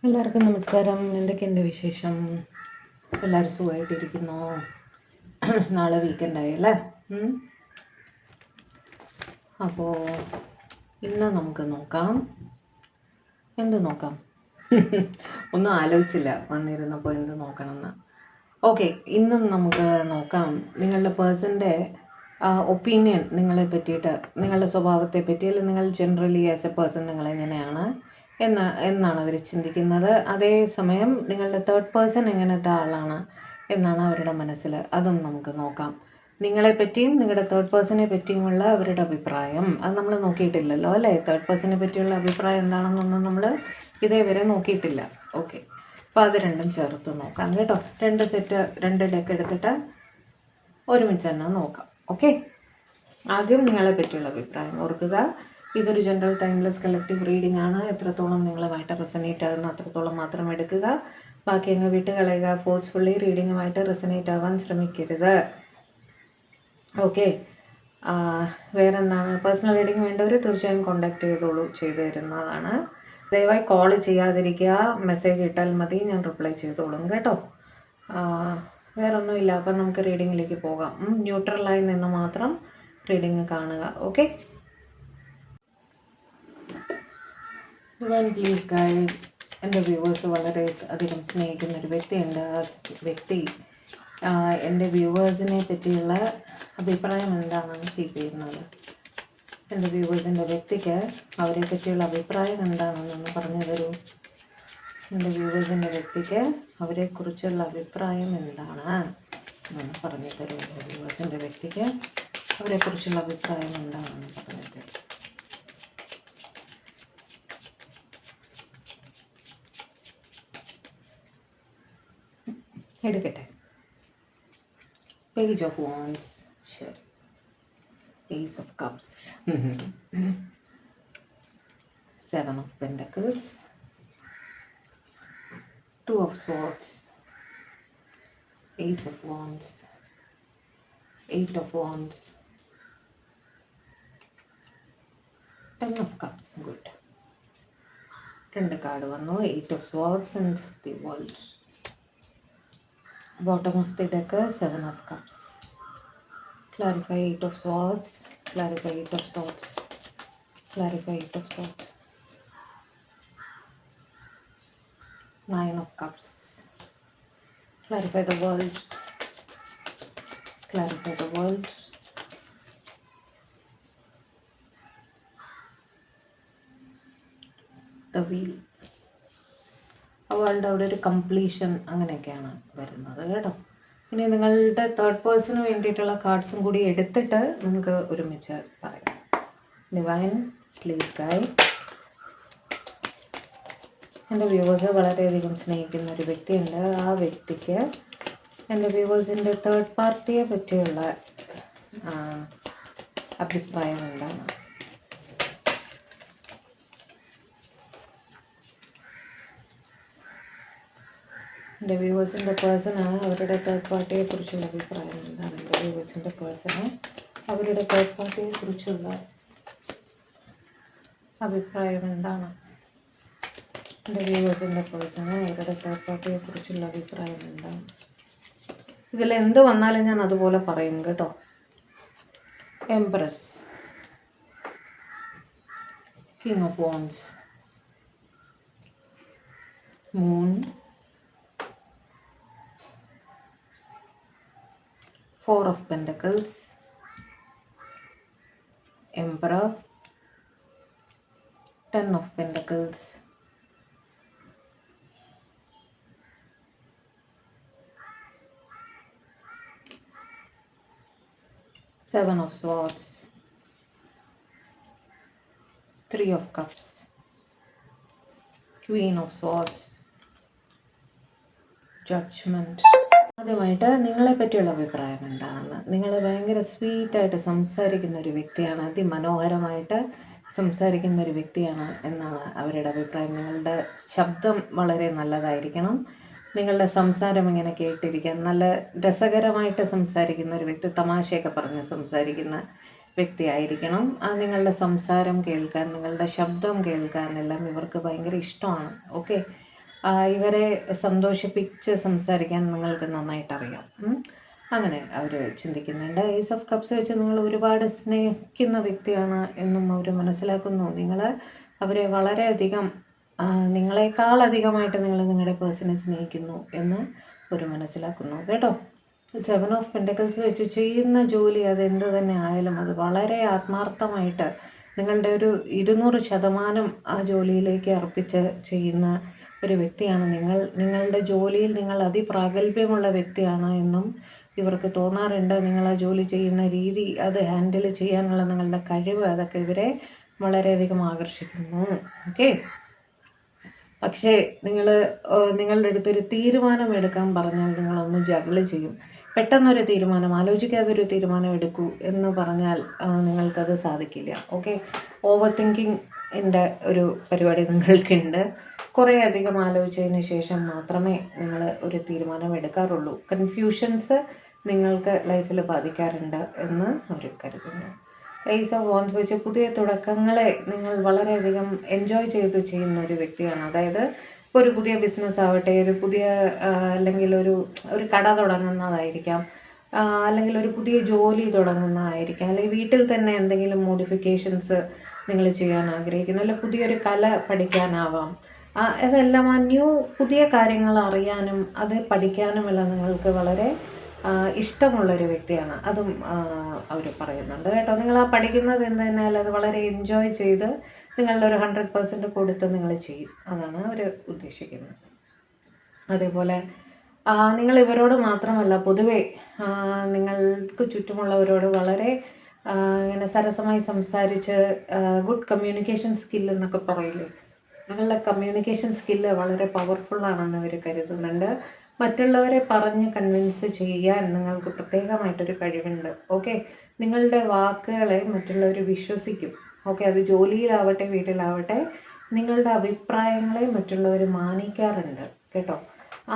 എല്ലാവർക്കും നമസ്കാരം. എന്തൊക്കെയുണ്ട് വിശേഷം? എല്ലാവരും സുഖമായിട്ടിരിക്കുന്നു. നാളെ വീക്കെൻഡായി അല്ലേ? അപ്പോൾ ഇന്ന് നമുക്ക് നോക്കാം. എന്ത് നോക്കാം? ഒന്നും ആലോചിച്ചില്ല വന്നിരുന്നപ്പോൾ എന്ത് നോക്കണമെന്ന്. ഓക്കെ, ഇന്നും നമുക്ക് നോക്കാം നിങ്ങളുടെ പേഴ്സൻ്റെ ഒപ്പീനിയൻ, നിങ്ങളെ പറ്റിയിട്ട്, നിങ്ങളുടെ സ്വഭാവത്തെ പറ്റി, അല്ലെങ്കിൽ നിങ്ങൾ ജനറലി ആസ് എ പേഴ്സൺ നിങ്ങളെങ്ങനെയാണ് എന്നാണ് അവർ ചിന്തിക്കുന്നത്. അതേസമയം നിങ്ങളുടെ തേർഡ് പേഴ്സൺ എങ്ങനത്തെ ആളാണ് എന്നാണ് അവരുടെ മനസ്സിൽ. അതും നമുക്ക് നോക്കാം. നിങ്ങളെപ്പറ്റിയും നിങ്ങളുടെ തേർഡ് പേഴ്സണെ പറ്റിയുമുള്ള അവരുടെ അഭിപ്രായം അത് നമ്മൾ നോക്കിയിട്ടില്ലല്ലോ അല്ലേ? തേർഡ് പേഴ്സണെ പറ്റിയുള്ള അഭിപ്രായം എന്താണെന്നൊന്നും നമ്മൾ ഇതേവരെ നോക്കിയിട്ടില്ല. ഓക്കെ, അപ്പോൾ അത് രണ്ടും ചേർത്ത് നോക്കാം കേട്ടോ. രണ്ട് ഡെക്ക് എടുത്തിട്ട് ഒരുമിച്ച് തന്നെ നോക്കാം. ഓക്കെ, ആദ്യം നിങ്ങളെ പറ്റിയുള്ള അഭിപ്രായം ഓർക്കുക. ഇതൊരു ജനറൽ ടൈംലെസ് കളക്റ്റീവ് റീഡിംഗ് ആണ്. എത്രത്തോളം നിങ്ങളുമായിട്ട് റെസനേറ്റ് ആകുന്നു അത്രത്തോളം മാത്രം എടുക്കുക. ബാക്കി അങ്ങ് വിട്ട് കളയുക. ഫോഴ്സ്ഫുള്ളി റീഡിങ്ങുമായിട്ട് റെസനേറ്റ് ആവാൻ ശ്രമിക്കരുത്. ഓക്കെ, വേറെ എന്താണ്? പേഴ്സണൽ റീഡിംഗ് വേണ്ടവർ തീർച്ചയായും കോൺടാക്ട് ചെയ്തു തരുന്നതാണ്. ദയവായി കോൾ ചെയ്യാതിരിക്കുക. മെസ്സേജ് ഇട്ടാൽ മതി, ഞാൻ റിപ്ലൈ ചെയ്തോളും കേട്ടോ. വേറൊന്നുമില്ല. അപ്പം നമുക്ക് റീഡിങ്ങിലേക്ക് പോകാം. ന്യൂട്രലായി നിന്ന് മാത്രം റീഡിങ് കാണുക. Okay, please guide. എൻ്റെ വ്യൂവേഴ്സ് വളരെ അധികം സ്നേഹിക്കുന്നൊരു വ്യക്തിയുണ്ട്. ആ വ്യക്തി എൻ്റെ വ്യൂവേഴ്സിനെ പറ്റിയുള്ള അഭിപ്രായം എന്താണെന്ന് കീപ്പ് ചെയ്യുന്നത്. എൻ്റെ വ്യൂവേഴ്സിൻ്റെ വ്യക്തിക്ക് അവരെ പറ്റിയുള്ള അഭിപ്രായം എന്താണെന്നൊന്ന് പറഞ്ഞു തരൂ. എൻ്റെ വ്യൂവേഴ്സിൻ്റെ വ്യക്തിക്ക് അവരെക്കുറിച്ചുള്ള അഭിപ്രായം എന്താണ് എന്ന് പറഞ്ഞു തരൂ. എൻ്റെ വ്യൂവേഴ്സിൻ്റെ വ്യക്തിക്ക് അവരെക്കുറിച്ചുള്ള അഭിപ്രായം എന്താണെന്ന് പറഞ്ഞു തരൂ. എടുക്കട്ടെ. പേജ് ഓഫ് വാൻഡ്സ്, ശരി. Ace of Cups, 7 of Pentacles, 2 of Swords, Ace of Wands, 8 of Wands, 10 of Cups. Good. രണ്ട് കാർഡ് വന്നു. 8 of Swords and the World. Bottom of the deck, 7 of Cups. Clarify 8 of Swords. Clarify 8 of Swords. Clarify 8 of Swords. 9 of Cups. Clarify the World. Clarify the World. The Wheel. World അവിടെ ഒരു completion അങ്ങനെയൊക്കെയാണ് വരുന്നത് കേട്ടോ. ഇനി നിങ്ങളുടെ third പേഴ്സണിന് വേണ്ടിയിട്ടുള്ള കാർഡ്സും കൂടി എടുത്തിട്ട് നമുക്ക് ഒരുമിച്ച് പറയാം. Divine please guide. എൻ്റെ വ്യൂവേഴ്സ് വളരെയധികം സ്നേഹിക്കുന്ന ഒരു വ്യക്തിയുണ്ട്. ആ വ്യക്തിക്ക് എൻ്റെ വ്യൂവേഴ്സിൻ്റെ തേർഡ് പാർട്ടിയെ പറ്റിയുള്ള അഭിപ്രായം എന്താണ്? എൻ്റെ വ്യൂവേഴ്സിൻ്റെ പേഴ്സണ് അവരുടെ തേർഡ് പാർട്ടിയെ കുറിച്ചുള്ള അഭിപ്രായം എന്താണ്? എൻ്റെ വ്യൂവേഴ്സിൻ്റെ പേഴ്സണ് അവരുടെ തേർഡ് പാർട്ടിയെ കുറിച്ചുള്ള അഭിപ്രായം എന്താണ്? എൻ്റെ വ്യൂവേഴ്സിൻ്റെ പേഴ്സണ് അവരുടെ തേർഡ് പാർട്ടിയെ കുറിച്ചുള്ള അഭിപ്രായം എന്താണ്? ഇതിൽ എന്ത് വന്നാലും ഞാൻ അതുപോലെ പറയും കേട്ടോ. Empress, king of wands, moon, 4 of Pentacles, Emperor, 10 of Pentacles, Seven of Swords, 3 of Cups, Queen of Swords, Judgment. ആദ്യമായിട്ട് നിങ്ങളെ പറ്റിയുള്ള അഭിപ്രായം എന്താണെന്ന്. നിങ്ങൾ ഭയങ്കര സ്വീറ്റായിട്ട് സംസാരിക്കുന്ന ഒരു വ്യക്തിയാണ്, അതിമനോഹരമായിട്ട് സംസാരിക്കുന്ന ഒരു വ്യക്തിയാണ് എന്നാണ് അവരുടെ അഭിപ്രായം. നിങ്ങളുടെ ശബ്ദം വളരെ നല്ലതായിരിക്കണം. നിങ്ങളുടെ സംസാരം ഇങ്ങനെ കേട്ടിരിക്കാൻ നല്ല രസകരമായിട്ട് സംസാരിക്കുന്ന ഒരു വ്യക്തി, തമാശയൊക്കെ പറഞ്ഞ് സംസാരിക്കുന്ന വ്യക്തിയായിരിക്കണം. നിങ്ങളുടെ സംസാരം കേൾക്കാൻ, നിങ്ങളുടെ ശബ്ദം കേൾക്കാൻ എല്ലാം ഇവർക്ക് ഭയങ്കര ഇഷ്ടമാണ്. ഓക്കെ, ഇവരെ സന്തോഷിപ്പിച്ച് സംസാരിക്കാൻ നിങ്ങൾക്ക് നന്നായിട്ട് അറിയാം. അങ്ങനെ അവർ ചിന്തിക്കുന്നുണ്ട്. ഏസ് ഓഫ് കപ്സ് വെച്ച് നിങ്ങൾ ഒരുപാട് സ്നേഹിക്കുന്ന വ്യക്തിയാണ് എന്നും അവർ മനസ്സിലാക്കുന്നു. നിങ്ങൾ അവരെ വളരെയധികം നിങ്ങളെക്കാളധികമായിട്ട് നിങ്ങൾ നിങ്ങളുടെ പേഴ്സണെ സ്നേഹിക്കുന്നു എന്ന് അവർ മനസ്സിലാക്കുന്നു കേട്ടോ. 7 ഓഫ് പെൻറ്റക്കിൾസ് വെച്ച് ചെയ്യുന്ന ജോലി അതെന്ത് തന്നെ ആയാലും അത് വളരെ ആത്മാർത്ഥമായിട്ട് നിങ്ങളുടെ ഒരു 200% ആ ജോലിയിലേക്ക് അർപ്പിച്ച് ചെയ്യുന്ന ഒരു വ്യക്തിയാണ് നിങ്ങൾ. നിങ്ങളുടെ ജോലിയിൽ നിങ്ങൾ അതിപ്രാഗൽഭ്യമുള്ള വ്യക്തിയാണ് എന്നും ഇവർക്ക് തോന്നാറുണ്ട്. നിങ്ങൾ ആ ജോലി ചെയ്യുന്ന രീതി, അത് ഹാൻഡിൽ ചെയ്യാനുള്ള നിങ്ങളുടെ കഴിവ്, അതൊക്കെ ഇവരെ വളരെയധികം ആകർഷിക്കുന്നു. ഓക്കെ, പക്ഷേ നിങ്ങളുടെ അടുത്തൊരു തീരുമാനം എടുക്കാൻ പറഞ്ഞാൽ നിങ്ങളൊന്ന് ജഗിൾ ചെയ്യും. പെട്ടെന്നൊരു തീരുമാനം, ആലോചിക്കാതെ ഒരു തീരുമാനം എടുക്കൂ എന്ന് പറഞ്ഞാൽ നിങ്ങൾക്കത് സാധിക്കില്ല. ഓക്കെ, ഓവർ തിങ്കിങ്ങിൻ്റെ ഒരു പരിപാടി നിങ്ങൾക്കുണ്ട്. കുറേ അധികം ആലോചിച്ചതിന് ശേഷം മാത്രമേ നിങ്ങൾ ഒരു തീരുമാനം എടുക്കാറുള്ളൂ. കൺഫ്യൂഷൻസ് നിങ്ങൾക്ക് ലൈഫിൽ ബാധിക്കാറുണ്ട് എന്ന് അവർ കരുതുന്നു. ഏസ് ഓഫ് വാൻസ് വെച്ച് പുതിയ തുടക്കങ്ങളെ നിങ്ങൾ വളരെയധികം എൻജോയ് ചെയ്ത് ചെയ്യുന്ന ഒരു വ്യക്തിയാണ്. അതായത് ഒരു പുതിയ ബിസിനസ് ആവട്ടെ, ഒരു പുതിയ അല്ലെങ്കിൽ ഒരു കട തുടങ്ങുന്നതായിരിക്കാം, അല്ലെങ്കിൽ ഒരു പുതിയ ജോലി തുടങ്ങുന്നതായിരിക്കാം, അല്ലെങ്കിൽ വീട്ടിൽ തന്നെ എന്തെങ്കിലും മോഡിഫിക്കേഷൻസ് നിങ്ങൾ ചെയ്യാൻ ആഗ്രഹിക്കുന്നു, അല്ലെങ്കിൽ പുതിയൊരു കല പഠിക്കാനാവാം. അതെല്ലാം പുതിയ കാര്യങ്ങൾ അറിയാനും അത് പഠിക്കാനുമെല്ലാം നിങ്ങൾക്ക് വളരെ ഇഷ്ടമുള്ളൊരു വ്യക്തിയാണ്. അതും അവർ പറയുന്നുണ്ട് കേട്ടോ. നിങ്ങൾ ആ പഠിക്കുന്നത് എന്ത് തന്നെയാൽ അത് വളരെ എൻജോയ് ചെയ്ത് നിങ്ങളുടെ ഒരു 100% കൊടുത്ത് നിങ്ങൾ ചെയ്യും. അതാണ് അവർ ഉദ്ദേശിക്കുന്നത്. അതേപോലെ നിങ്ങൾ ഇവരോട് മാത്രമല്ല, പൊതുവെ നിങ്ങൾക്ക് ചുറ്റുമുള്ളവരോട് വളരെ ഇങ്ങനെ സരസമായി സംസാരിച്ച് ഗുഡ് കമ്മ്യൂണിക്കേഷൻ സ്കില്ല് എന്നൊക്കെ പറയില്ലേ, നിങ്ങളുടെ കമ്മ്യൂണിക്കേഷൻ സ്കില്ല് വളരെ പവർഫുള്ളാണെന്ന് അവർ കരുതുന്നുണ്ട്. മറ്റുള്ളവരെ പറഞ്ഞ് കൺവിൻസ് ചെയ്യാൻ നിങ്ങൾക്ക് പ്രത്യേകമായിട്ടൊരു കഴിവുണ്ട്. ഓക്കെ, നിങ്ങളുടെ വാക്കുകളെ മറ്റുള്ളവർ വിശ്വസിക്കും. ഓക്കെ, അത് ജോലിയിലാവട്ടെ വീട്ടിലാവട്ടെ, നിങ്ങളുടെ അഭിപ്രായങ്ങളെ മറ്റുള്ളവർ മാനിക്കാറുണ്ട് കേട്ടോ.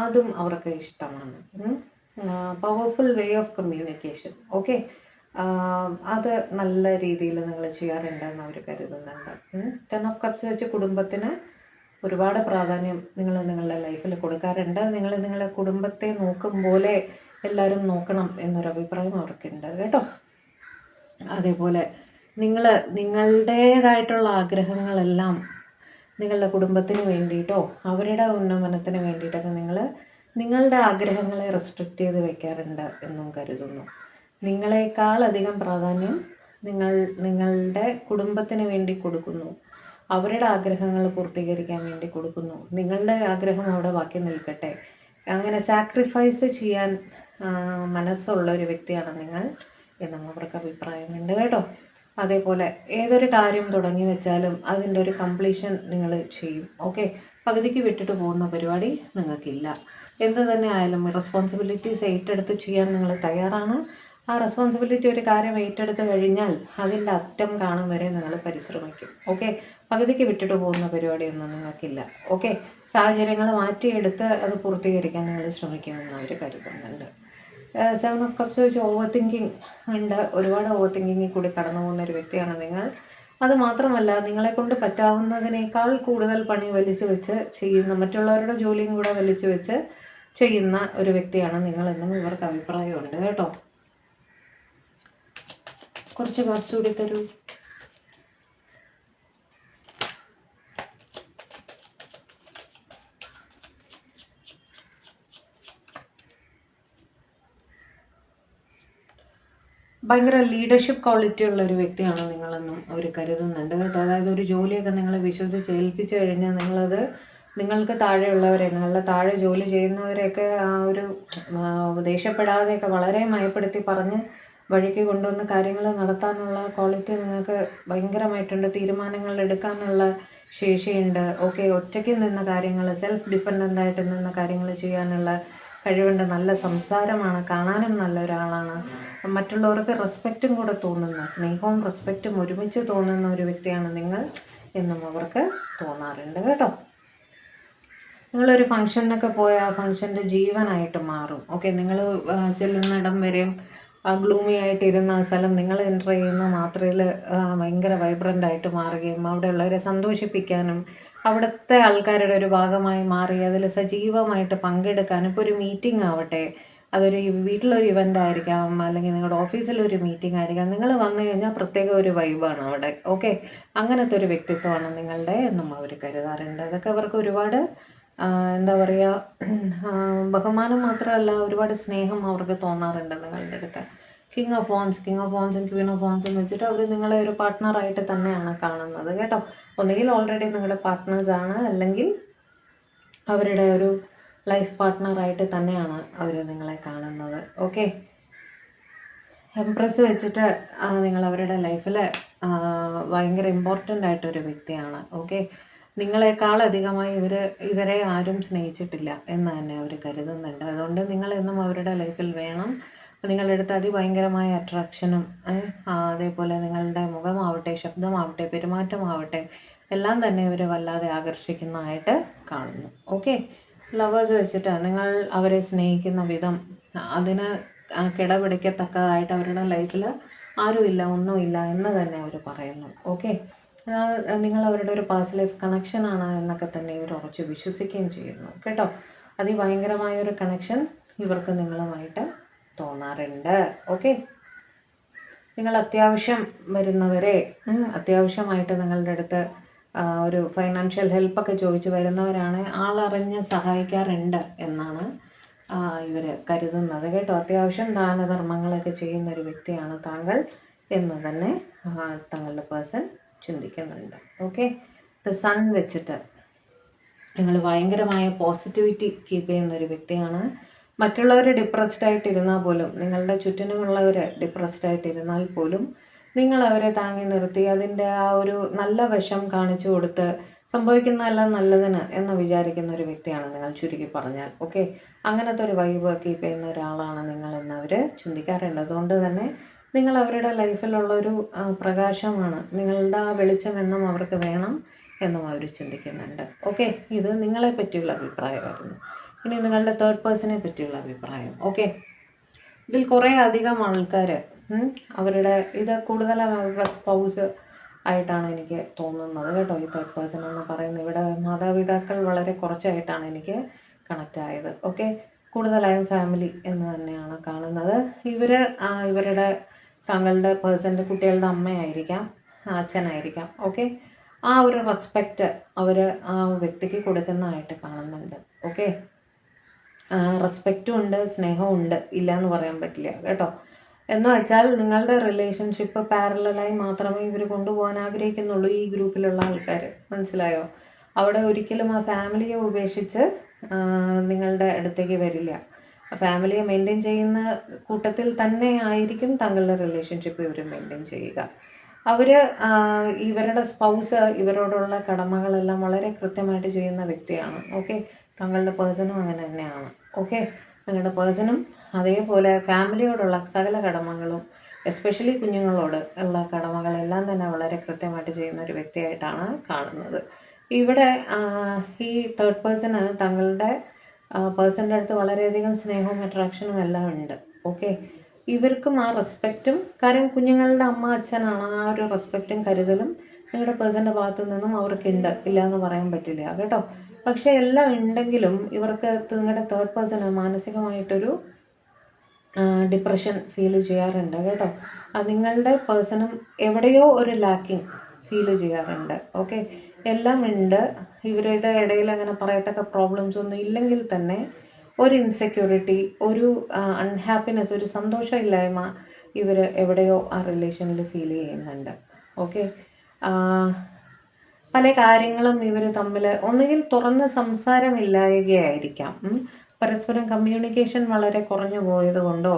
അതും അവർക്ക് ഇഷ്ടമാണ്. Powerful way of communication. Okay, അത് നല്ല രീതിയിൽ നിങ്ങൾ ചെയ്യാറുണ്ടെന്ന് അവർ കരുതുന്നുണ്ട്. 10 ഓഫ് കപ്സ് വെച്ച് കുടുംബത്തിന് ഒരുപാട് പ്രാധാന്യം നിങ്ങൾ നിങ്ങളുടെ ലൈഫിൽ കൊടുക്കാറുണ്ട്. നിങ്ങളുടെ കുടുംബത്തെ നോക്കും പോലെ എല്ലാവരും നോക്കണം എന്നൊരു അഭിപ്രായം അവർക്കുണ്ട് കേട്ടോ. അതേപോലെ നിങ്ങളുടേതായിട്ടുള്ള ആഗ്രഹങ്ങളെല്ലാം നിങ്ങളുടെ കുടുംബത്തിന് വേണ്ടിയിട്ടോ അവരുടെ ഉന്നമനത്തിന് വേണ്ടിയിട്ടൊക്കെ നിങ്ങളുടെ ആഗ്രഹങ്ങളെ റെസ്ട്രിക്റ്റ് ചെയ്ത് വെക്കാറുണ്ട് എന്നും കരുതുന്നു. നിങ്ങളെക്കാളധികം പ്രാധാന്യം നിങ്ങളുടെ കുടുംബത്തിന് വേണ്ടി കൊടുക്കുന്നു. അവരുടെ ആഗ്രഹങ്ങൾ പൂർത്തീകരിക്കാൻ വേണ്ടി കൊടുക്കുന്നു. നിങ്ങളുടെ ആഗ്രഹം അവിടെ ബാക്കി നിൽക്കട്ടെ. അങ്ങനെ സാക്രിഫൈസ് ചെയ്യാൻ മനസ്സുള്ള ഒരു വ്യക്തിയാണ് നിങ്ങൾ എന്നും അവർക്ക് അഭിപ്രായമുണ്ട് കേട്ടോ. അതേപോലെ ഏതൊരു കാര്യം തുടങ്ങി വെച്ചാലും അതിൻ്റെ ഒരു കംപ്ലീഷൻ നിങ്ങൾ ചെയ്യും. ഓക്കെ, പകുതിക്ക് വിട്ടിട്ട് പോകുന്ന പരിപാടി നിങ്ങൾക്കില്ല. എന്ത് തന്നെ ആയാലും റെസ്പോൺസിബിലിറ്റീസ് ഏറ്റെടുത്ത് ചെയ്യാൻ നിങ്ങൾ തയ്യാറാണ്. ആ റെസ്പോൺസിബിലിറ്റി ഒരു കാര്യം ഏറ്റെടുത്ത് കഴിഞ്ഞാൽ അതിൻ്റെ അറ്റം കാണും വരെ നിങ്ങൾ പരിശ്രമിക്കും. ഓക്കെ, പകുതിക്ക് വിട്ടിട്ട് പോകുന്ന പരിപാടിയൊന്നും നിങ്ങൾക്കില്ല. ഓക്കെ, സാഹചര്യങ്ങൾ മാറ്റിയെടുത്ത് അത് പൂർത്തീകരിക്കാൻ നിങ്ങൾ ശ്രമിക്കുമെന്ന് അവർ കരുതുന്നുണ്ട്. 7 ഓഫ് കപ്സ് വെച്ച് ഓവർ തിങ്കിങ് ഉണ്ട്. ഒരുപാട് ഓവർ തിങ്കിങ്ങിൽ കൂടി കടന്നു പോകുന്ന ഒരു വ്യക്തിയാണ് നിങ്ങൾ. അതുമാത്രമല്ല, നിങ്ങളെക്കൊണ്ട് പറ്റാവുന്നതിനേക്കാൾ കൂടുതൽ പണി വലിച്ചു വെച്ച് ചെയ്യുന്ന, മറ്റുള്ളവരുടെ ജോലിയും കൂടെ വലിച്ചു വെച്ച് ചെയ്യുന്ന ഒരു വ്യക്തിയാണ് നിങ്ങളെന്നും ഇവർക്ക് അഭിപ്രായമുണ്ട് കേട്ടോ. കുറച്ച് കാർഡ്സ് കൂടി തരൂ. ഭയങ്കര ലീഡർഷിപ്പ് ക്വാളിറ്റി ഉള്ള ഒരു വ്യക്തിയാണ് നിങ്ങളെന്നും അവർ കരുതുന്നുണ്ട് കേട്ടോ. അതായത് ഒരു ജോലിയൊക്കെ നിങ്ങളെ വിശ്വസിച്ച് ഏൽപ്പിച്ചു കഴിഞ്ഞാൽ നിങ്ങൾക്ക് താഴെയുള്ളവരെ, നിങ്ങളുടെ താഴെ ജോലി ചെയ്യുന്നവരെയൊക്കെ ആ ഒരു ദേഷ്യപ്പെടാതെയൊക്കെ വളരെ മയപ്പെടുത്തി പറഞ്ഞ് വഴിക്ക് കൊണ്ടുവന്ന് കാര്യങ്ങൾ നടത്താനുള്ള ക്വാളിറ്റി നിങ്ങൾക്ക് ഭയങ്കരമായിട്ടുണ്ട്. തീരുമാനങ്ങൾ എടുക്കാനുള്ള ശേഷിയുണ്ട്. ഓക്കെ, ഒറ്റയ്ക്ക് നിന്ന കാര്യങ്ങൾ, സെൽഫ് ഡിപ്പെൻഡൻ്റായിട്ട് നിന്ന കാര്യങ്ങൾ ചെയ്യാനുള്ള കഴിവുണ്ട്. നല്ല സംസാരമാണ്, കാണാനും നല്ല ഒരാളാണ്. മറ്റുള്ളവർക്ക് റെസ്പെക്റ്റും കൂടെ തോന്നുന്ന, സ്നേഹവും റെസ്പെക്റ്റും ഒരുമിച്ച് തോന്നുന്ന ഒരു വ്യക്തിയാണ് നിങ്ങൾ എന്നും അവർക്ക് തോന്നാറുണ്ട് കേട്ടോ. നിങ്ങളൊരു ഫംഗ്ഷനൊക്കെ പോയാൽ ആ ഫംഗ്ഷൻ്റെ ജീവനായിട്ട് മാറും. ഓക്കെ, നിങ്ങൾ ചെല്ലുന്നിടം വരെയും ഗ്ലൂമി ആയിട്ടിരുന്ന ആ സ്ഥലം നിങ്ങൾ എൻ്റർ ചെയ്യുന്ന മാത്രയിൽ ഭയങ്കര വൈബ്രൻ്റ് ആയിട്ട് മാറുകയും അവിടെയുള്ളവരെ സന്തോഷിപ്പിക്കാനും അവിടുത്തെ ആൾക്കാരുടെ ഒരു ഭാഗമായി മാറി അതിൽ സജീവമായിട്ട് പങ്കെടുക്കാനും ഇപ്പോൾ ഒരു മീറ്റിംഗ് ആവട്ടെ, അതൊരു വീട്ടിലൊരു ഇവൻ്റ് ആയിരിക്കാം, അല്ലെങ്കിൽ നിങ്ങളുടെ ഓഫീസിലൊരു മീറ്റിംഗ് ആയിരിക്കാം, നിങ്ങൾ വന്നു കഴിഞ്ഞാൽ പ്രത്യേക ഒരു വൈബാണ് അവിടെ. ഓക്കെ, അങ്ങനത്തെ ഒരു വ്യക്തിത്വമാണ് നിങ്ങളുടെ എന്നും അവർ കരുതാറുണ്ട്. അതൊക്കെ അവർക്ക് ഒരുപാട് എന്താ പറയുക, ബഹുമാനം മാത്രമല്ല ഒരുപാട് സ്നേഹം അവർക്ക് തോന്നാറുണ്ട് നിങ്ങളുടെ അടുത്ത്. കിങ് ഓഫ് വോൺസും ക്വീൻ ഓഫ് വോൺസും വെച്ചിട്ട് അവർ നിങ്ങളെ ഒരു പാർട്ട്ണറായിട്ട് തന്നെയാണ് കാണുന്നത് കേട്ടോ. ഒന്നുകിൽ ഓൾറെഡി നിങ്ങളുടെ പാർട്ട്നേഴ്സാണ്, അല്ലെങ്കിൽ അവരുടെ ഒരു ലൈഫ് പാർട്ട്ണറായിട്ട് തന്നെയാണ് അവർ നിങ്ങളെ കാണുന്നത്. ഓക്കെ, എംപ്രസ് വെച്ചിട്ട് നിങ്ങൾ അവരുടെ ലൈഫിൽ ഭയങ്കര ഇമ്പോർട്ടൻ്റ് ആയിട്ടൊരു വ്യക്തിയാണ്. ഓക്കെ, നിങ്ങളെക്കാളധികമായി ഇവരെ ആരും സ്നേഹിച്ചിട്ടില്ല എന്ന് തന്നെ അവർ കരുതുന്നുണ്ട്. അതുകൊണ്ട് നിങ്ങളെന്നും അവരുടെ ലൈഫിൽ വേണം. നിങ്ങളുടെ അടുത്ത് അതിഭയങ്കരമായ അട്രാക്ഷനും അതേപോലെ നിങ്ങളുടെ മുഖമാവട്ടെ, ശബ്ദമാവട്ടെ, പെരുമാറ്റമാവട്ടെ എല്ലാം തന്നെ ഇവർ വല്ലാതെ ആകർഷിക്കുന്നതായിട്ട് കാണുന്നു. ഓക്കെ, ലവേഴ്സ് വെച്ചിട്ട് നിങ്ങൾ അവരെ സ്നേഹിക്കുന്ന വിധം അതിന് കിടപിടിക്കത്തക്കതായിട്ട് അവരുടെ ലൈഫിൽ ആരുമില്ല, ഒന്നുമില്ല എന്ന് തന്നെ അവർ പറയുന്നു. ഓക്കെ, നിങ്ങൾ അവരുടെ ഒരു പാസ്റ്റ് ലൈഫ് കണക്ഷനാണ് എന്നൊക്കെ തന്നെ ഇവർ ഉറച്ച് വിശ്വസിക്കുകയും ചെയ്യുന്നു കേട്ടോ. അതിഭയങ്കരമായൊരു കണക്ഷൻ ഇവർക്ക് നിങ്ങളുമായിട്ട് തോന്നാറുണ്ട്. ഓക്കെ, നിങ്ങൾ അത്യാവശ്യം വരുന്നവരെ അത്യാവശ്യമായിട്ട് നിങ്ങളുടെ അടുത്ത് ഒരു ഫൈനാൻഷ്യൽ ഹെൽപ്പൊക്കെ ചോദിച്ച് വരുന്നവരാണ് ആളറിഞ്ഞ് സഹായിക്കാറുണ്ട് എന്നാണ് ഇവർ കരുതുന്നത് കേട്ടോ. അത്യാവശ്യം ദാനധർമ്മങ്ങളൊക്കെ ചെയ്യുന്നൊരു വ്യക്തിയാണ് താങ്കൾ എന്ന് തന്നെ തങ്ങളുടെ പേഴ്സൺ ചിന്തിക്കുന്നുണ്ട്. ഓക്കെ, ദ സൺ വെച്ചിട്ട് നിങ്ങൾ ഭയങ്കരമായ പോസിറ്റിവിറ്റി കീപ്പ് ചെയ്യുന്നൊരു വ്യക്തിയാണ്. മറ്റുള്ളവർ ഡിപ്രസ്ഡ് ആയിട്ടിരുന്നാൽ പോലും, നിങ്ങളുടെ ചുറ്റിനുമുള്ളവർ ഡിപ്രസ്ഡ് ആയിട്ടിരുന്നാൽ പോലും നിങ്ങൾ അവരെ താങ്ങി നിർത്തി അതിൻ്റെ ആ ഒരു നല്ല വശം കാണിച്ചു കൊടുത്ത് സംഭവിക്കുന്നതെല്ലാം നല്ലതിന് എന്ന് വിചാരിക്കുന്ന ഒരു വ്യക്തിയാണ് നിങ്ങൾ, ചുരുക്കി പറഞ്ഞാൽ. ഓക്കെ, അങ്ങനത്തെ ഒരു വൈബ് കീപ്പ് ചെയ്യുന്ന ഒരാളാണ് നിങ്ങളെന്ന് അവർ ചിന്തിക്കാറുണ്ട്. അതുകൊണ്ട് തന്നെ നിങ്ങൾ അവരുടെ ലൈഫിലുള്ളൊരു പ്രകാശമാണ്. നിങ്ങളുടെ ആ വെളിച്ചം എന്നും അവർക്ക് വേണം എന്നും അവർ ചിന്തിക്കുന്നുണ്ട്. ഓക്കെ, ഇത് നിങ്ങളെ പറ്റിയുള്ള അഭിപ്രായമായിരുന്നു. ഇനി നിങ്ങളുടെ തേർഡ് പേഴ്സണെ പറ്റിയുള്ള അഭിപ്രായം. ഓക്കെ, ഇതിൽ കുറേ അധികം ആൾക്കാർ അവരുടെ ഇത് കൂടുതലും അവരുടെ സ്പൗസ് ആയിട്ടാണ് എനിക്ക് തോന്നുന്നത് കേട്ടോ. ഈ തേർഡ് പേഴ്സൺ എന്ന് പറയുന്നത് ഇവിടെ മാതാപിതാക്കൾ വളരെ കുറച്ചായിട്ടാണ് എനിക്ക് കണക്റ്റ് ആയത്. ഓക്കെ, കൂടുതലായും ഫാമിലി എന്ന് തന്നെയാണ് കാണുന്നത്. ഇവരുടെ താങ്കളുടെ പേഴ്സൻ്റെ കുട്ടികളുടെ അമ്മയായിരിക്കാം, അച്ഛനായിരിക്കാം. ഓക്കെ, ആ ഒരു റെസ്പെക്റ്റ് അവർ ആ വ്യക്തിക്ക് കൊടുക്കുന്നതായിട്ട് കാണുന്നുണ്ട്. ഓക്കെ, റെസ്പെക്റ്റും ഉണ്ട്, സ്നേഹവും ഉണ്ട്, ഇല്ല എന്ന് പറയാൻ പറ്റില്ല കേട്ടോ. എന്ന് വെച്ചാൽ നിങ്ങളുടെ റിലേഷൻഷിപ്പ് പാരലലായി മാത്രമേ ഇവർ കൊണ്ടുപോകാൻ ആഗ്രഹിക്കുന്നുള്ളൂ ഈ ഗ്രൂപ്പിലുള്ള ആൾക്കാർ. മനസ്സിലായോ? അവിടെ ഒരിക്കലും ആ ഫാമിലിയെ ഉപേക്ഷിച്ച് നിങ്ങളുടെ അടുത്തേക്ക് വരില്ല. ഫാമിലിയെ മെയിൻറ്റെയിൻ ചെയ്യുന്ന കൂട്ടത്തിൽ തന്നെ ആയിരിക്കും താങ്കളുടെ റിലേഷൻഷിപ്പ് ഇവർ മെയിൻറ്റെയിൻ ചെയ്യുക. അവർ ഇവരുടെ സ്പൗസ് ഇവരോടുള്ള കടമകളെല്ലാം വളരെ കൃത്യമായിട്ട് ചെയ്യുന്ന വ്യക്തിയാണ്. ഓക്കെ, താങ്കളുടെ പേഴ്സണും അങ്ങനെ തന്നെയാണ്. ഓക്കെ, നിങ്ങളുടെ പേഴ്സണും അതേപോലെ ഫാമിലിയോടുള്ള സകല കടമകളും, എസ്പെഷ്യലി കുഞ്ഞുങ്ങളോട് ഉള്ള കടമകളെല്ലാം തന്നെ വളരെ കൃത്യമായിട്ട് ചെയ്യുന്ന ഒരു വ്യക്തിയായിട്ടാണ് കാണുന്നത്. ഇവിടെ ഈ തേർഡ് പേഴ്സണ് താങ്കളുടെ പേഴ്സൻ്റെ അടുത്ത് വളരെയധികം സ്നേഹവും അട്രാക്ഷനും എല്ലാം ഉണ്ട്. ഓക്കെ, ഇവർക്കും ആ റെസ്പെക്റ്റും, കാര്യം കുഞ്ഞുങ്ങളുടെ അമ്മ അച്ഛനാണ്, ആ ഒരു റെസ്പെക്റ്റും കരുതലും നിങ്ങളുടെ പേഴ്സൻ്റെ ഭാഗത്തു നിന്നും അവർക്കുണ്ട്, ഇല്ല എന്ന് പറയാൻ പറ്റില്ല കേട്ടോ. പക്ഷേ എല്ലാം ഉണ്ടെങ്കിലും ഇവർക്ക് നിങ്ങളുടെ തേർഡ് പേഴ്സണ് മാനസികമായിട്ടൊരു ഡിപ്രഷൻ ഫീൽ ചെയ്യാറുണ്ട് കേട്ടോ. നിങ്ങളുടെ പേഴ്സണും എവിടെയോ ഒരു ലാക്കിങ് ഫീൽ ചെയ്യാറുണ്ട്. ഓക്കെ, എല്ലാം ഉണ്ട്, ഇവരുടെ ഇടയിൽ അങ്ങനെ പറയത്തക്ക പ്രോബ്ലംസ് ഒന്നും ഇല്ലെങ്കിൽ തന്നെ ഒരു ഇൻസെക്യൂരിറ്റി, ഒരു അൺഹാപ്പിനെസ്, ഒരു സന്തോഷമില്ലായ്മ ഇവർ എവിടെയോ ആ റിലേഷനിൽ ഫീൽ ചെയ്യുന്നുണ്ട്. ഓക്കെ, പല കാര്യങ്ങളും ഇവർ തമ്മിൽ ഒന്നുകിൽ തുറന്ന് സംസാരമില്ലായകയായിരിക്കാം, പരസ്പരം കമ്മ്യൂണിക്കേഷൻ വളരെ കുറഞ്ഞു പോയത് കൊണ്ടോ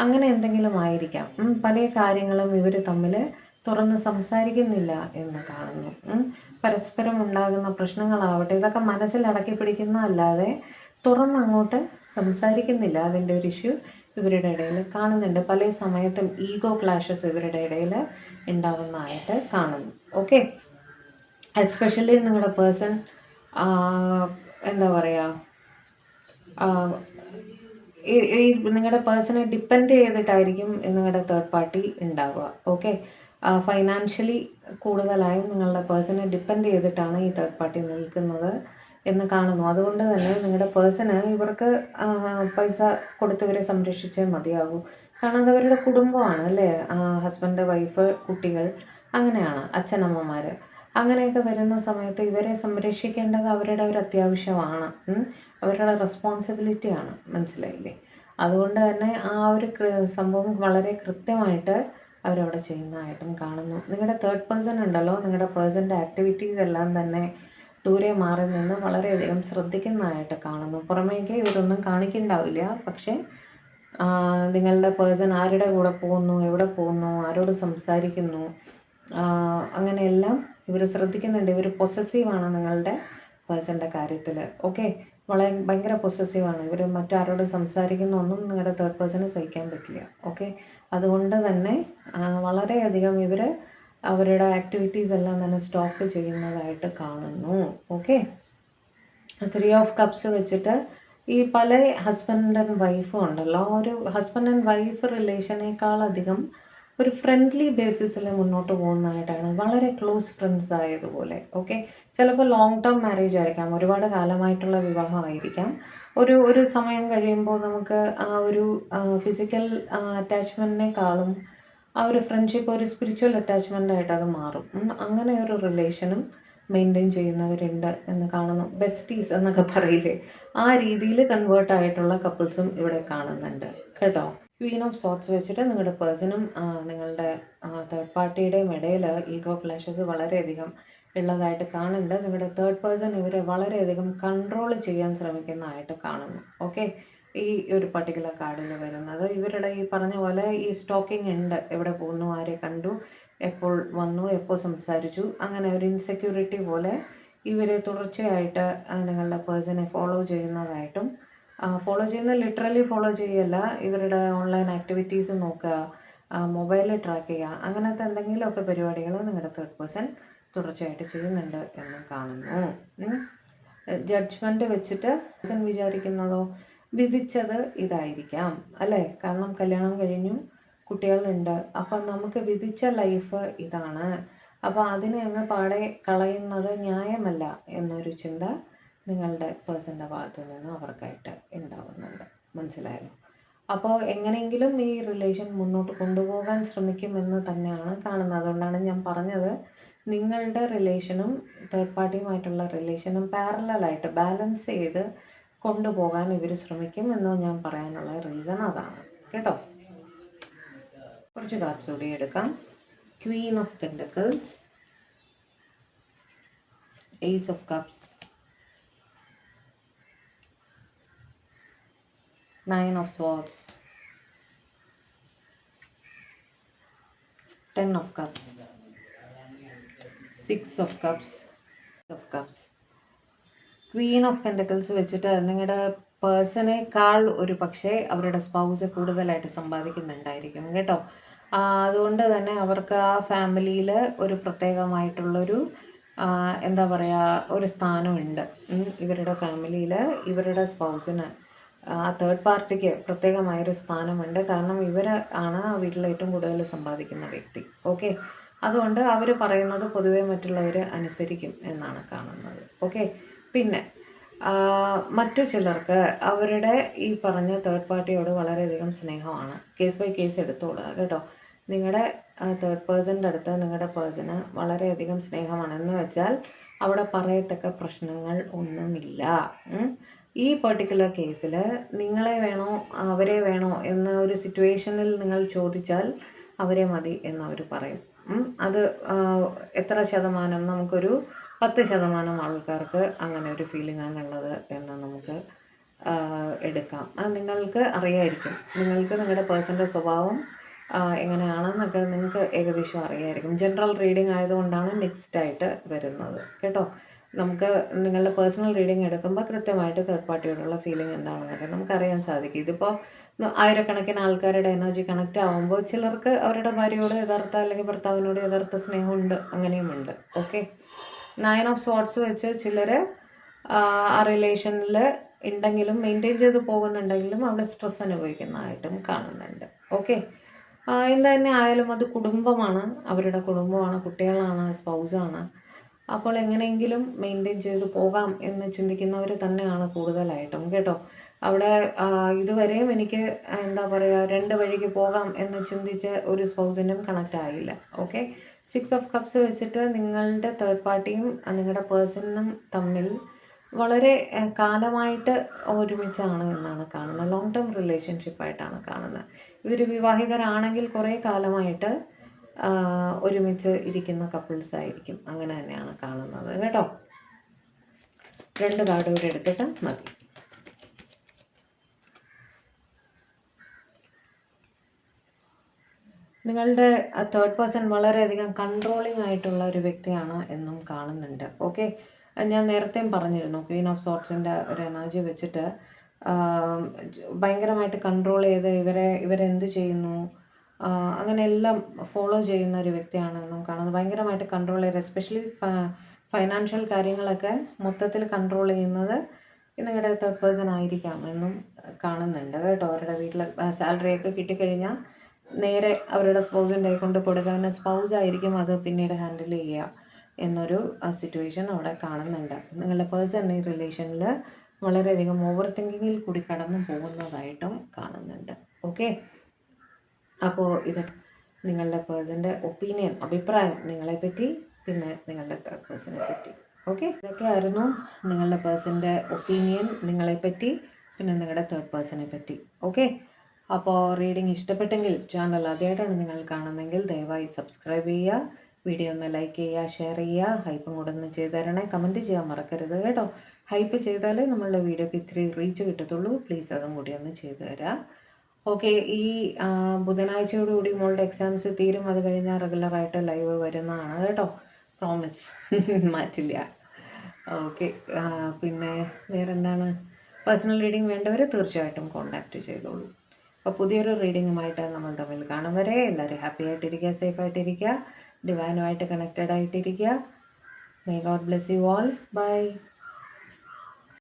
അങ്ങനെ എന്തെങ്കിലും ആയിരിക്കാം. പല കാര്യങ്ങളും ഇവർ തമ്മിൽ തുറന്ന് സംസാരിക്കുന്നില്ല എന്ന് കാണുന്നു. പരസ്പരം ഉണ്ടാകുന്ന പ്രശ്നങ്ങളാവട്ടെ ഇതൊക്കെ മനസ്സിൽ അടക്കി പിടിക്കുന്നതല്ലാതെ തുറന്നങ്ങോട്ട് സംസാരിക്കുന്നില്ല. അതിൻ്റെ ഒരു ഇഷ്യൂ ഇവരുടെ ഇടയിൽ കാണുന്നുണ്ട്. പല സമയത്തും ഈഗോ ക്ലാഷസ് ഇവരുടെ ഇടയിൽ ഉണ്ടാകുന്നതായിട്ട് കാണുന്നു. ഓക്കെ, എസ്പെഷ്യലി നിങ്ങളുടെ പേഴ്സൺ എന്താ പറയുക, ഈ നിങ്ങളുടെ പേഴ്സണെ ഡിപ്പെൻഡ് ചെയ്തിട്ടായിരിക്കും നിങ്ങളുടെ തേർഡ് പാർട്ടി ഉണ്ടാവുക. ഓക്കെ, ഫൈനാൻഷ്യലി കൂടുതലായും നിങ്ങളുടെ പേഴ്സണെ ഡിപ്പെൻഡ് ചെയ്തിട്ടാണ് ഈ തേർഡ് പാർട്ടി നിൽക്കുന്നത് എന്ന് കാണുന്നു. അതുകൊണ്ട് തന്നെ നിങ്ങളുടെ പേഴ്സണ് ഇവർക്ക് പൈസ കൊടുത്ത് ഇവരെ സംരക്ഷിച്ചേ മതിയാകൂ. കാരണം അതവരുടെ കുടുംബമാണ് അല്ലേ. ഹസ്ബൻഡ്, വൈഫ്, കുട്ടികൾ, അങ്ങനെയാണ് അച്ഛനമ്മമാർ. അങ്ങനെയൊക്കെ വരുന്ന സമയത്ത് ഇവരെ സംരക്ഷിക്കേണ്ടത് അവരുടെ ഒരു അത്യാവശ്യമാണ്, അവരുടെ റെസ്പോൺസിബിലിറ്റിയാണ്. മനസ്സിലായില്ലേ? അതുകൊണ്ട് തന്നെ ആ ഒരു സംഭവം വളരെ കൃത്യമായിട്ട് അവരവിടെ ചെയ്യുന്നതായിട്ടും കാണുന്നു. നിങ്ങളുടെ തേർഡ് പേഴ്സൺ ഉണ്ടല്ലോ, നിങ്ങളുടെ പേഴ്സൻ്റെ ആക്ടിവിറ്റീസ് എല്ലാം തന്നെ ദൂരെ മാറി നിന്ന് വളരെയധികം ശ്രദ്ധിക്കുന്നതായിട്ട് കാണുന്നു. പുറമേക്ക് ഇവരൊന്നും കാണിക്കുന്നുണ്ടാവില്ല, പക്ഷേ നിങ്ങളുടെ പേഴ്സൺ ആരുടെ കൂടെ പോകുന്നു, എവിടെ പോകുന്നു, ആരോട് സംസാരിക്കുന്നു, അങ്ങനെയെല്ലാം ഇവർ ശ്രദ്ധിക്കുന്നുണ്ട്. ഇവർ പൊസസീവാണ് നിങ്ങളുടെ പേഴ്സൻ്റെ കാര്യത്തിൽ. ഓക്കെ, ഭയങ്കര പൊസസീവാണ് ഇവർ. മറ്റാരോട് സംസാരിക്കുന്നൊന്നും നിങ്ങളുടെ തേർഡ് പേഴ്സണ് സഹിക്കാൻ പറ്റില്ല. ഓക്കെ, അതുകൊണ്ട് തന്നെ വളരെയധികം ഇവർ അവരുടെ ആക്ടിവിറ്റീസ് എല്ലാം തന്നെ സ്റ്റോപ്പ് ചെയ്യുന്നതായിട്ട് കാണുന്നു. ഓക്കെ, 3 ഓഫ് കപ്സ് വെച്ചിട്ട് ഈ പല ഹസ്ബൻഡ് ആൻഡ് വൈഫും ഉണ്ടല്ലോ, ഒരു ഹസ്ബൻഡ് ആൻഡ് വൈഫ് റിലേഷനേക്കാളധികം ഒരു ഫ്രണ്ട്ലി ബേസിസിൽ മുന്നോട്ട് പോകുന്നതായിട്ടാണ്. വളരെ ക്ലോസ് ഫ്രണ്ട്സ് ആയതുപോലെ. ഓക്കെ, ചിലപ്പോൾ ലോങ് ടേം മാരേജ് ആയിരിക്കാം, ഒരുപാട് കാലമായിട്ടുള്ള വിവാഹമായിരിക്കാം. ഒരു സമയം കഴിയുമ്പോൾ നമുക്ക് ആ ഒരു ഫിസിക്കൽ അറ്റാച്ച്മെൻറ്റിനേക്കാളും ആ ഒരു ഫ്രണ്ട്ഷിപ്പ് ഒരു സ്പിരിച്വൽ അറ്റാച്ച്മെൻ്റ് ആയിട്ട് അത് മാറും. അങ്ങനെ ഒരു റിലേഷനും മെയിൻറ്റെയിൻ ചെയ്യുന്നവരുണ്ട് എന്ന് കാണുന്നു. ബെസ്റ്റീസ് എന്നൊക്കെ പറയില്ലേ, ആ രീതിയിൽ കൺവേർട്ട് ആയിട്ടുള്ള കപ്പിൾസും ഇവിടെ കാണുന്നുണ്ട് കേട്ടോ. ക്വീൻ ഓഫ് സോർട്സ് വെച്ചിട്ട് നിങ്ങളുടെ പേഴ്സണും നിങ്ങളുടെ തേർഡ് പാർട്ടിയുടെയും ഇടയിൽ ഈഗോ ക്ലാഷസ് വളരെയധികം ഉള്ളതായിട്ട് കാണുന്നുണ്ട്. നിങ്ങളുടെ തേർഡ് പേഴ്സൺ ഇവരെ വളരെയധികം കൺട്രോൾ ചെയ്യാൻ ശ്രമിക്കുന്നതായിട്ട് കാണുന്നു. ഓക്കെ, ഈ ഒരു പർട്ടിക്കുലർ കാർഡിൽ വരുന്നത് ഇവരുടെ ഈ പറഞ്ഞ പോലെ ഈ സ്റ്റോക്കിംഗ് ഉണ്ട്. എവിടെ പോകുന്നു, ആരെ കണ്ടു, എപ്പോൾ വന്നു, എപ്പോൾ സംസാരിച്ചു, അങ്ങനെ ഒരു ഇൻസെക്യൂരിറ്റി പോലെ ഇവരെ തുടർച്ചയായിട്ട് നിങ്ങളുടെ പേഴ്സണെ ഫോളോ ചെയ്യുന്നതായിട്ടും, ഫോളോ ചെയ്യുന്നത് ലിറ്ററലി ഫോളോ ചെയ്യല്ല, ഇവരുടെ ഓൺലൈൻ ആക്ടിവിറ്റീസ് നോക്കുക, മൊബൈലിൽ ട്രാക്ക് ചെയ്യുക, അങ്ങനത്തെ എന്തെങ്കിലുമൊക്കെ പരിപാടികൾ നിങ്ങളുടെ തേർഡ് പേഴ്സൺ തുടർച്ചയായിട്ട് ചെയ്യുന്നുണ്ട് എന്ന് കാണുന്നു. ജഡ്ജ്മെൻറ്റ് വെച്ചിട്ട് പേഴ്സൺ വിചാരിക്കുന്നതോ വിധിച്ചത് ഇതായിരിക്കാം അല്ലേ. കാരണം കല്യാണം കഴിഞ്ഞു, കുട്ടികളുണ്ട്, അപ്പം നമുക്ക് വിധിച്ച ലൈഫ് ഇതാണ്, അപ്പോൾ അതിനെ അങ്ങ് പാടെ കളയുന്നത് ന്യായമല്ല എന്നൊരു ചിന്ത നിങ്ങളുടെ പേഴ്സൻ്റെ ഭാഗത്തു നിന്ന് അവർക്കായിട്ട് ഉണ്ടാവുന്നുണ്ട്. മനസ്സിലായല്ലോ? അപ്പോൾ എങ്ങനെയെങ്കിലും ഈ റിലേഷൻ മുന്നോട്ട് കൊണ്ടുപോകാൻ ശ്രമിക്കുമെന്ന് തന്നെയാണ് കാണുന്നത്. അതുകൊണ്ടാണ് ഞാൻ പറഞ്ഞത് നിങ്ങളുടെ റിലേഷനും തേർഡ് പാർട്ടിയുമായിട്ടുള്ള റിലേഷനും പാരലലായിട്ട് ബാലൻസ് ചെയ്ത് കൊണ്ടുപോകാൻ ഇവർ ശ്രമിക്കും എന്ന് ഞാൻ പറയാനുള്ള റീസൺ അതാണ് കേട്ടോ. കുറച്ച് കാർഡ്സ് കൂടി എടുക്കാം. Queen of pentacles, ace of cups, 9 of swords, 10 of cups, 6 of cups, queen of pentacles വെച്ചിട്ട് നിങ്ങളുടെ പേഴ്സണേക്കാൾ ഒരു പക്ഷേ അവരുടെ സ്പൗസ് കൂടുതലായിട്ട് സമ്പാദിക്കുന്നുണ്ടായിരിക്കും കേട്ടോ. അതുകൊണ്ട് തന്നെ അവർക്ക് ആ ഫാമിലിയിൽ ഒരു പ്രത്യേകമായിട്ടുള്ളൊരു എന്താ പറയുക, ഒരു സ്ഥാനമുണ്ട് ഇവരുടെ ഫാമിലിയിൽ. ഇവരുടെ സ്പൗസിന്, ആ തേർഡ് പാർട്ടിക്ക് പ്രത്യേകമായൊരു സ്ഥാനമുണ്ട്. കാരണം ഇവർ ആണ് ആ വീട്ടിൽ ഏറ്റവും കൂടുതൽ സമ്പാദിക്കുന്ന വ്യക്തി. ഓക്കെ, അതുകൊണ്ട് അവർ പറയുന്നത് പൊതുവെ മറ്റുള്ളവർ അനുസരിക്കും എന്നാണ് കാണുന്നത്. ഓക്കെ, പിന്നെ മറ്റു ചിലർക്ക് അവരുടെ ഈ പറഞ്ഞ തേർഡ് പാർട്ടിയോട് വളരെയധികം സ്നേഹമാണ്. കേസ് ബൈ കേസ് എടുത്തോളുക കേട്ടോ. നിങ്ങളുടെ തേർഡ് പേഴ്സൻ്റെ അടുത്ത് നിങ്ങളുടെ പേഴ്സണ് വളരെയധികം സ്നേഹമാണ്. എന്ന് വെച്ചാൽ അവിടെ പറയത്തക്ക പ്രശ്നങ്ങൾ ഒന്നുമില്ല. ഈ പെർട്ടിക്കുലർ കേസിൽ നിങ്ങളെ വേണോ അവരെ വേണോ എന്ന ഒരു സിറ്റുവേഷനിൽ നിങ്ങൾ ചോദിച്ചാൽ അവരെ മതി എന്നവർ പറയും. അത് എത്ര ശതമാനം, നമുക്കൊരു 10% ആൾക്കാർക്ക് അങ്ങനെ ഒരു ഫീലിംഗ് ആണുള്ളത് എന്ന് നമുക്ക് എടുക്കാം. അത് നിങ്ങൾക്ക് അറിയായിരിക്കും. നിങ്ങൾക്ക് നിങ്ങളുടെ പേഴ്സൻ്റെ സ്വഭാവം എങ്ങനെയാണെന്നൊക്കെ നിങ്ങൾക്ക് ഏകദേശം അറിയായിരിക്കും. ജനറൽ റീഡിംഗ് ആയതുകൊണ്ടാണ് മിക്സ്ഡ് ആയിട്ട് വരുന്നത് കേട്ടോ. നമുക്ക് നിങ്ങളുടെ പേഴ്സണൽ റീഡിംഗ് എടുക്കുമ്പോൾ കൃത്യമായിട്ട് തേർഡ് പാർട്ടിയോടുള്ള ഫീലിംഗ് എന്താണെന്നൊക്കെ നമുക്കറിയാൻ സാധിക്കും. ഇതിപ്പോൾ ആയിരക്കണക്കിന് ആൾക്കാരുടെ എനർജി കണക്റ്റ് ആകുമ്പോൾ ചിലർക്ക് അവരുടെ ഭാര്യയോട് യഥാർത്ഥ അല്ലെങ്കിൽ ഭർത്താവിനോട് യഥാർത്ഥ സ്നേഹമുണ്ട്, അങ്ങനെയുമുണ്ട്. ഓക്കെ, 9 of swords വെച്ച് ചിലർ ആ റിലേഷനിൽ ഉണ്ടെങ്കിലും മെയിൻറ്റെയിൻ ചെയ്ത് പോകുന്നുണ്ടെങ്കിലും അവിടെ സ്ട്രെസ് അനുഭവിക്കുന്നതായിട്ടും കാണുന്നുണ്ട്. ഓക്കെ, എന്ത് തന്നെ ആയാലും അത് കുടുംബമാണ്, അവരുടെ കുടുംബമാണ്, കുട്ടികളാണ്, സ്പൗസാണ്. അപ്പോൾ എങ്ങനെയെങ്കിലും മെയിൻറ്റെയിൻ ചെയ്ത് പോകാം എന്ന് ചിന്തിക്കുന്നവർ തന്നെയാണ് കൂടുതലായിട്ടും കേട്ടോ. അവിടെ ഇതുവരെയും എനിക്ക് എന്താ പറയുക, രണ്ട് വഴിക്ക് പോകാം എന്ന് ചിന്തിച്ച ഒരു സ്പൗസിനും കണക്റ്റ് ആയില്ല. ഓക്കെ, 6 ഓഫ് കപ്സ് വെച്ചിട്ട് നിങ്ങളുടെ തേർഡ് പാർട്ടിയും നിങ്ങളുടെ പേഴ്സണും തമ്മിൽ വളരെ കാലമായിട്ട് ഒരുമിച്ചാണ് എന്നാണ് കാണുന്നത്. ലോങ് ടേം റിലേഷൻഷിപ്പായിട്ടാണ് കാണുന്നത്. ഇവർ വിവാഹിതരാണെങ്കിൽ കുറേ കാലമായിട്ട് ഒരുമിച്ച് ഇരിക്കുന്ന കപ്പിൾസ് ആയിരിക്കും. അങ്ങനെ തന്നെയാണ് കാണുന്നത് കേട്ടോ. 2 കാർഡ് കൂടെ എടുത്തിട്ട് മതി. നിങ്ങളുടെ തേർഡ് പേഴ്സൺ വളരെയധികം കൺട്രോളിങ് ആയിട്ടുള്ള ഒരു വ്യക്തിയാണ് എന്നും കാണുന്നുണ്ട്. ഓക്കെ, ഞാൻ നേരത്തെയും പറഞ്ഞിരുന്നു, ക്വീൻ ഓഫ് സോർട്സിൻ്റെ ഒരു എനർജി വെച്ചിട്ട് ഭയങ്കരമായിട്ട് കൺട്രോൾ ചെയ്ത് ഇവരെന്ത് ചെയ്യുന്നു അങ്ങനെ എല്ലാം ഫോളോ ചെയ്യുന്ന ഒരു വ്യക്തിയാണെന്നും കാണുന്നത്. ഭയങ്കരമായിട്ട് കൺട്രോൾ ചെയ്ത് എസ്പെഷ്യലി ഫൈനാൻഷ്യൽ കാര്യങ്ങളൊക്കെ മൊത്തത്തിൽ കൺട്രോൾ ചെയ്യുന്നത് നിങ്ങളുടെ തേർഡ് പേഴ്സൺ ആയിരിക്കാം എന്നും കാണുന്നുണ്ട് കേട്ടോ. അവരുടെ വീട്ടിൽ സാലറിയൊക്കെ കിട്ടിക്കഴിഞ്ഞാൽ നേരെ അവരുടെ സ്പൗസിൻ്റെ കൊണ്ട് കൊടുക്കുക, പിന്നെ സ്പൗസ് ആയിരിക്കും അത് പിന്നീട് ഹാൻഡിൽ ചെയ്യുക എന്നൊരു സിറ്റുവേഷൻ അവിടെ കാണുന്നുണ്ട്. നിങ്ങളുടെ പേഴ്സൺ ഈ റിലേഷനിൽ വളരെയധികം ഓവർ തിങ്കിങ്ങിൽ കൂടി കടന്നു പോകുന്നതായിട്ടും കാണുന്നുണ്ട്. ഓക്കെ, അപ്പോൾ ഇത് നിങ്ങളുടെ പേഴ്സൻ്റെ ഒപ്പീനിയൻ, അഭിപ്രായം നിങ്ങളെപ്പറ്റി, പിന്നെ നിങ്ങളുടെ തേർഡ് പേഴ്സണെ പറ്റി. ഓക്കെ, ഇതൊക്കെയായിരുന്നു നിങ്ങളുടെ പേഴ്സൻ്റെ ഒപ്പീനിയൻ നിങ്ങളെപ്പറ്റി, പിന്നെ നിങ്ങളുടെ തേർഡ് പേഴ്സണെ പറ്റി. ഓക്കെ, അപ്പോൾ റീഡിങ് ഇഷ്ടപ്പെട്ടെങ്കിൽ, ചാനൽ ആദ്യമായിട്ടാണ് നിങ്ങൾ കാണുന്നതെങ്കിൽ ദയവായി സബ്സ്ക്രൈബ് ചെയ്യുക, വീഡിയോ ഒന്ന് ലൈക്ക് ചെയ്യുക, ഷെയർ ചെയ്യുക, ഹൈപ്പും കൂടെ ഒന്ന് ചെയ്ത് തരണേ, കമൻറ്റ് ചെയ്യാൻ മറക്കരുത് കേട്ടോ. ഹൈപ്പ് ചെയ്താലേ നമ്മളുടെ വീഡിയോക്ക് ഇത്തിരി റീച്ച് കിട്ടത്തുള്ളൂ. പ്ലീസ് അതും കൂടി ഒന്ന് ചെയ്ത് തരാം. ഓക്കെ, ഈ ബുധനാഴ്ചയോടുകൂടി മോളുടെ എക്സാംസ് തീരും. അത് കഴിഞ്ഞാൽ റെഗുലറായിട്ട് ലൈവ് വരുന്നതാണ് കേട്ടോ, പ്രോമിസ്. മാറ്റില്ല. ഓക്കെ, പിന്നെ വേറെന്താണ്, പേഴ്സണൽ റീഡിംഗ് വേണ്ടവർ തീർച്ചയായിട്ടും കോൺടാക്റ്റ് ചെയ്തോളൂ. അപ്പോൾ പുതിയൊരു റീഡിങ്ങുമായിട്ട് നമ്മൾ തമ്മിൽ കാണും വരെ എല്ലാവരും ഹാപ്പി ആയിട്ടിരിക്കുക, സേഫ് ആയിട്ടിരിക്കുക, ഡിവൈനുമായിട്ട് കണക്റ്റഡ് ആയിട്ടിരിക്കുക. May God bless you all. By.